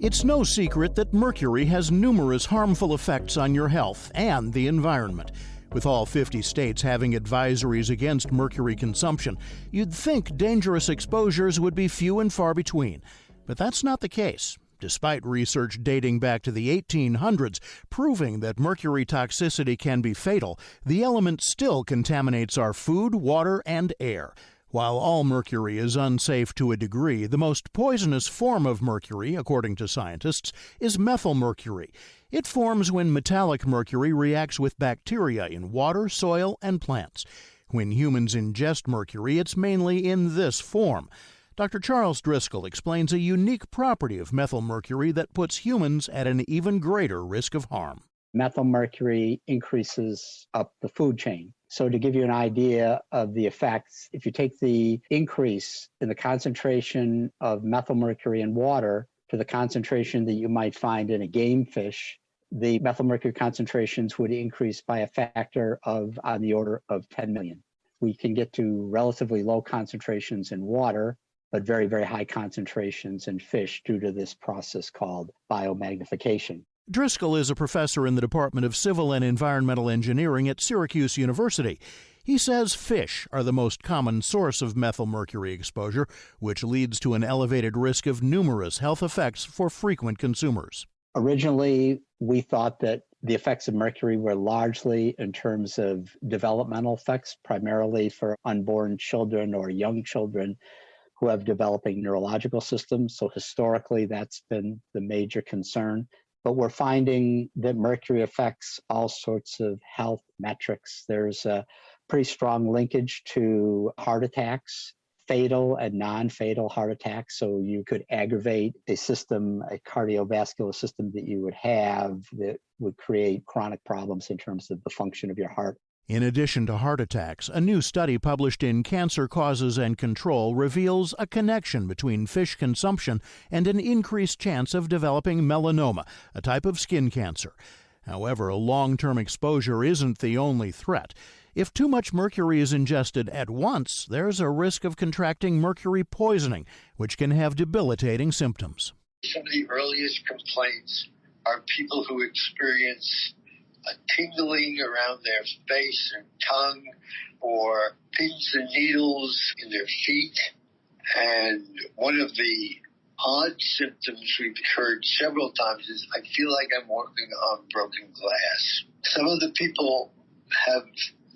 It's no secret that mercury has numerous harmful effects on your health and the environment. With all 50 states having advisories against mercury consumption, you'd think dangerous exposures would be few and far between. But that's not the case, despite research dating back to the 1800s proving that mercury toxicity can be fatal. The element still contaminates our food, water, and air. While all mercury is unsafe to a degree, the most poisonous form of mercury, according to scientists, is methylmercury. It forms when metallic mercury reacts with bacteria in water, soil, and plants. When humans ingest mercury, it's mainly in this form. Dr. Charles Driscoll explains a unique property of methylmercury that puts humans at an even greater risk of harm. Methylmercury increases up the food chain. So to give you an idea of the effects, if you take the increase in the concentration of methylmercury in water to the concentration that you might find in a game fish, the methylmercury concentrations would increase by a factor of on the order of 10 million. We can get to relatively low concentrations in water, but very, very high concentrations in fish due to this process called biomagnification. Driscoll is a professor in the Department of Civil and Environmental Engineering at Syracuse University. He says fish are the most common source of methylmercury exposure, which leads to an elevated risk of numerous health effects for frequent consumers. Originally, we thought that the effects of mercury were largely in terms of developmental effects, primarily for unborn children or young children who have developing neurological systems. So historically, that's been the major concern. But we're finding that mercury affects all sorts of health metrics. There's a pretty strong linkage to heart attacks, fatal and non-fatal heart attacks. So you could aggravate a cardiovascular system that you would have that would create chronic problems in terms of the function of your heart. In addition to heart attacks, a new study published in Cancer Causes and Control reveals a connection between fish consumption and an increased chance of developing melanoma, a type of skin cancer. However, a long-term exposure isn't the only threat. If too much mercury is ingested at once, there's a risk of contracting mercury poisoning, which can have debilitating symptoms. Some of the earliest complaints are people who experience a tingling around their face and tongue, or pins and needles in their feet. And one of the odd symptoms we've heard several times is, I feel like I'm walking on broken glass. Some of the people have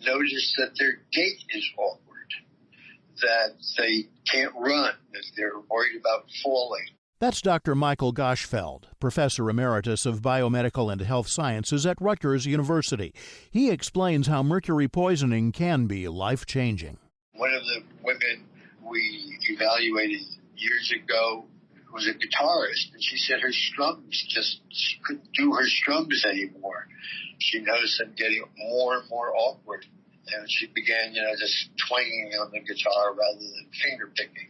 noticed that their gait is awkward, that they can't run, that they're worried about falling. That's Dr. Michael Goshfeld, Professor Emeritus of Biomedical and Health Sciences at Rutgers University. He explains how mercury poisoning can be life-changing. One of the women we evaluated years ago was a guitarist, and she said her strums she couldn't do her strums anymore. She noticed them getting more and more awkward, and she began, just twanging on the guitar rather than finger picking.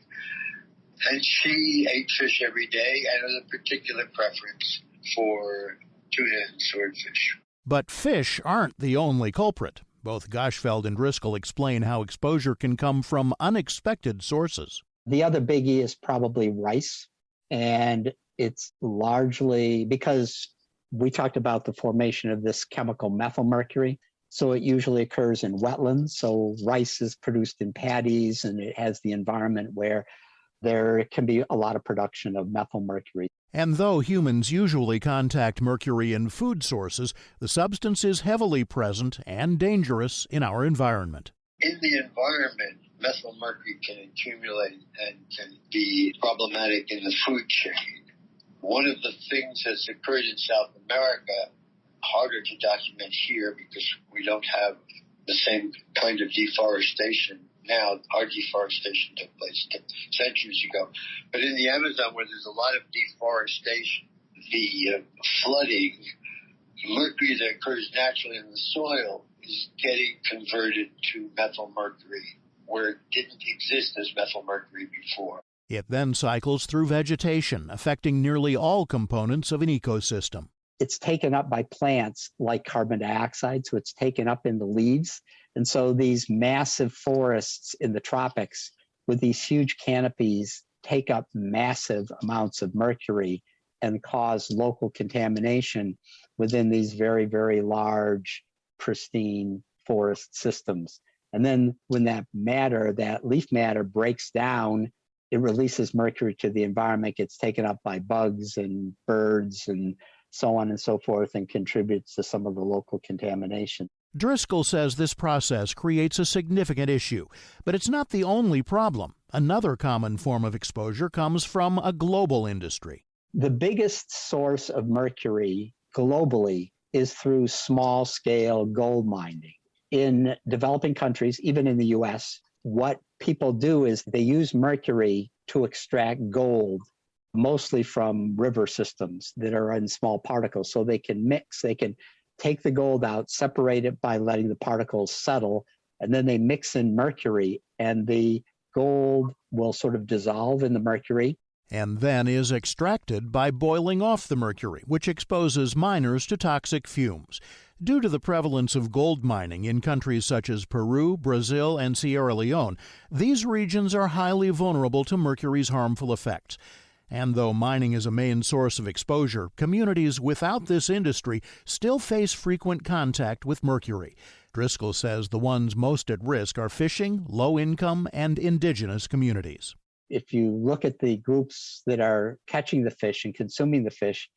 And she ate fish every day and had a particular preference for tuna and swordfish. But fish aren't the only culprit. Both Goshfeld and Driscoll explain how exposure can come from unexpected sources. The other biggie is probably rice. And it's largely because we talked about the formation of this chemical methylmercury. So it usually occurs in wetlands. So rice is produced in paddies, and it has the environment where there can be a lot of production of methylmercury. And though humans usually contact mercury in food sources, the substance is heavily present and dangerous in our environment. In the environment, methylmercury can accumulate and can be problematic in the food chain. One of the things that's occurred in South America, harder to document here because we don't have the same kind of deforestation now. Our deforestation took place centuries ago. But in the Amazon, where there's a lot of deforestation, the flooding, mercury that occurs naturally in the soil is getting converted to methylmercury, where it didn't exist as methylmercury before. It then cycles through vegetation, affecting nearly all components of an ecosystem. It's taken up by plants like carbon dioxide, so it's taken up in the leaves. And so these massive forests in the tropics with these huge canopies take up massive amounts of mercury, and cause local contamination within these very, very large, pristine forest systems. And then when that leaf matter breaks down, it releases mercury to the environment, gets taken up by bugs and birds and so on and so forth, and contributes to some of the local contamination. Driscoll says this process creates a significant issue, but it's not the only problem. Another common form of exposure comes from a global industry. The biggest source of mercury globally is through small-scale gold mining. In developing countries, even in the US, what people do is they use mercury to extract gold, mostly from river systems that are in small particles. So they can take the gold out, separate it by letting the particles settle, and then they mix in mercury, and the gold will sort of dissolve in the mercury. And then is extracted by boiling off the mercury, which exposes miners to toxic fumes. Due to the prevalence of gold mining in countries such as Peru, Brazil, and Sierra Leone, these regions are highly vulnerable to mercury's harmful effects. And though mining is a main source of exposure, communities without this industry still face frequent contact with mercury. Driscoll says the ones most at risk are fishing, low-income, and indigenous communities. If you look at the groups that are catching the fish and consuming the fish,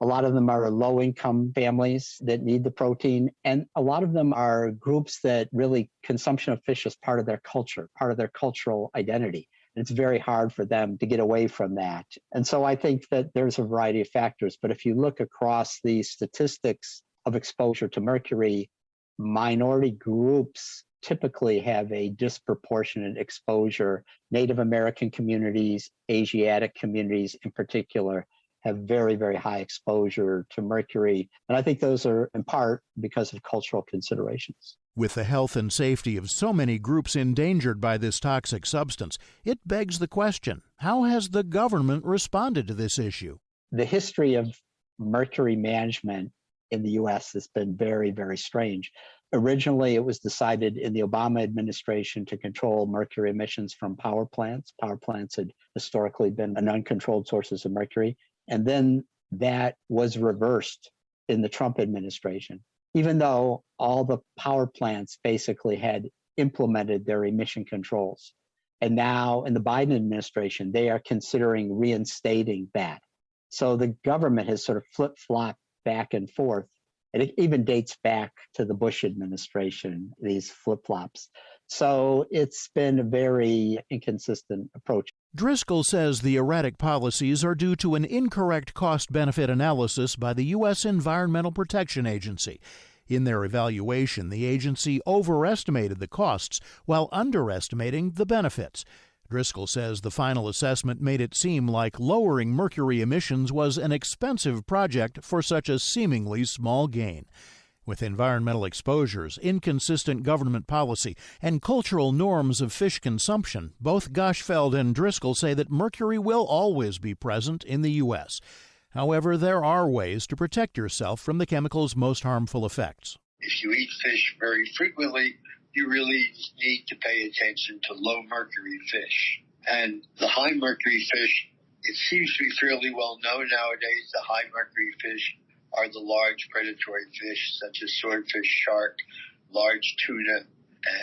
a lot of them are low-income families that need the protein, and a lot of them are groups that really consumption of fish is part of their culture, part of their cultural identity. And it's very hard for them to get away from that. And so I think that there's a variety of factors, but if you look across the statistics of exposure to mercury, minority groups typically have a disproportionate exposure. Native American communities, Asiatic communities in particular, have very, very high exposure to mercury. And I think those are in part because of cultural considerations. With the health and safety of so many groups endangered by this toxic substance, it begs the question, how has the government responded to this issue? The history of mercury management in the U.S. has been very, very strange. Originally, it was decided in the Obama administration to control mercury emissions from power plants. Power plants had historically been an uncontrolled sources of mercury. And then that was reversed in the Trump administration, even though all the power plants basically had implemented their emission controls. And now in the Biden administration, they are considering reinstating that. So the government has sort of flip-flopped back and forth. And it even dates back to the Bush administration, these flip-flops. So it's been a very inconsistent approach. Driscoll says the erratic policies are due to an incorrect cost-benefit analysis by the U.S. Environmental Protection Agency. In their evaluation, the agency overestimated the costs while underestimating the benefits. Driscoll says the final assessment made it seem like lowering mercury emissions was an expensive project for such a seemingly small gain. With environmental exposures, inconsistent government policy, and cultural norms of fish consumption, both Goshfeld and Driscoll say that mercury will always be present in the U.S. However, there are ways to protect yourself from the chemical's most harmful effects. If you eat fish very frequently, you really need to pay attention to low mercury fish. And the high mercury fish, it seems to be fairly well known nowadays. The high mercury fish are the large predatory fish such as swordfish, shark, large tuna,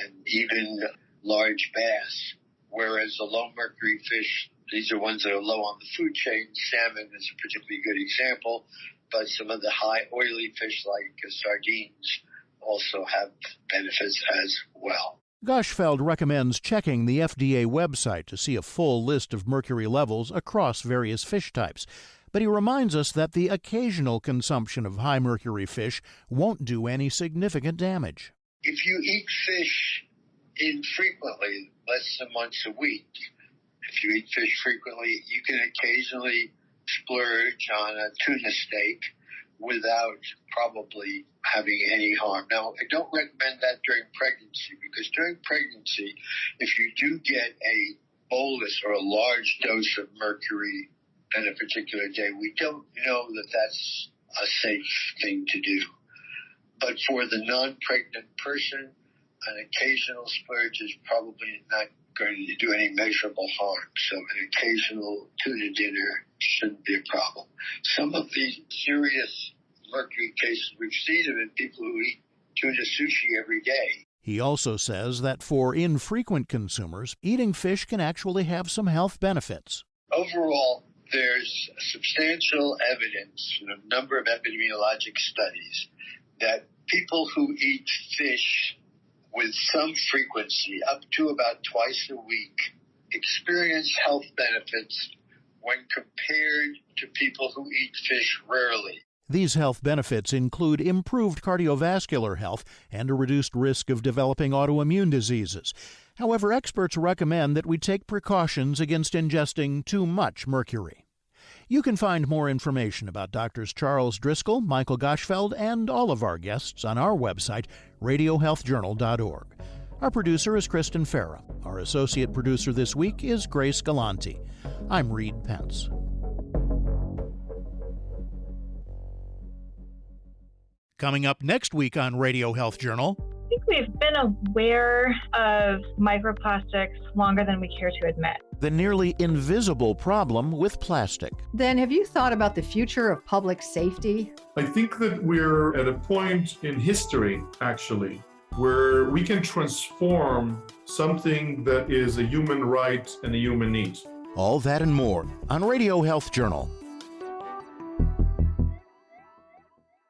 and even large bass. Whereas the low mercury fish, these are ones that are low on the food chain. Salmon is a particularly good example, but some of the high oily fish like sardines also have benefits as well. Goshfeld recommends checking the FDA website to see a full list of mercury levels across various fish types. But he reminds us that the occasional consumption of high mercury fish won't do any significant damage. If you eat fish infrequently, less than once a week, if you eat fish frequently, you can occasionally splurge on a tuna steak without probably having any harm. Now, I don't recommend that during pregnancy, because during pregnancy, if you do get a bolus or a large dose of mercury on a particular day, we don't know that that's a safe thing to do. But for the non-pregnant person, An occasional splurge is probably not going to do any measurable harm. So an occasional tuna dinner shouldn't be a problem. Some of these serious mercury cases we've seen them in people who eat tuna sushi every day. He also says that for infrequent consumers, eating fish can actually have some health benefits. Overall, there's substantial evidence in a number of epidemiologic studies that people who eat fish with some frequency, up to about twice a week, experience health benefits when compared to people who eat fish rarely. These health benefits include improved cardiovascular health and a reduced risk of developing autoimmune diseases. However, experts recommend that we take precautions against ingesting too much mercury. You can find more information about Drs. Charles Driscoll, Michael Goshfeld, and all of our guests on our website, radiohealthjournal.org. Our producer is Kristen Farah. Our associate producer this week is Grace Galante. I'm Reed Pence. Coming up next week on Radio Health Journal. I think we've been aware of microplastics longer than we care to admit. The nearly invisible problem with plastic. Then have you thought about the future of public safety? I think that we're at a point in history, actually, where we can transform something that is a human right and a human need. All that and more on Radio Health Journal.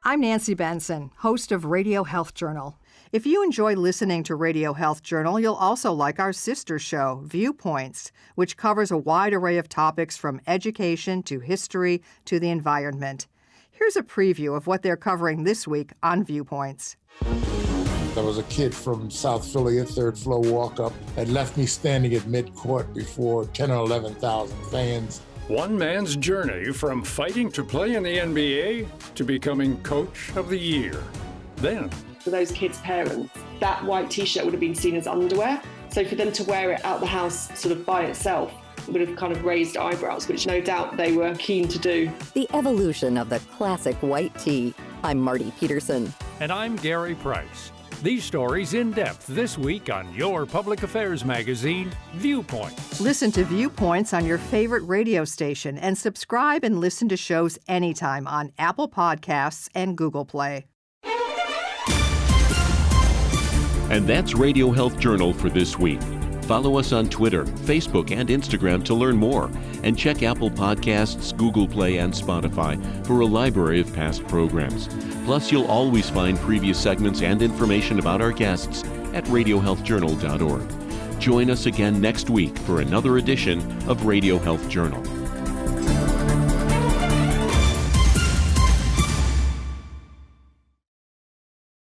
I'm Nancy Benson, host of Radio Health Journal. If you enjoy listening to Radio Health Journal, you'll also like our sister show, Viewpoints, which covers a wide array of topics from education to history to the environment. Here's a preview of what they're covering this week on Viewpoints. There was a kid from South Philly, a third floor walk-up, that left me standing at mid-court before 10 or 11,000 fans. One man's journey from fighting to play in the NBA to becoming Coach of the Year. Then, for those kids' parents, that white t-shirt would have been seen as underwear. So for them to wear it out the house sort of by itself would have kind of raised eyebrows, which no doubt they were keen to do. The evolution of the classic white tee. I'm Marty Peterson. And I'm Gary Price. These stories in depth this week on your public affairs magazine, Viewpoints. Listen to Viewpoints on your favorite radio station and subscribe and listen to shows anytime on Apple Podcasts and Google Play. And that's Radio Health Journal for this week. Follow us on Twitter, Facebook, and Instagram to learn more. And check Apple Podcasts, Google Play, and Spotify for a library of past programs. Plus, you'll always find previous segments and information about our guests at radiohealthjournal.org. Join us again next week for another edition of Radio Health Journal.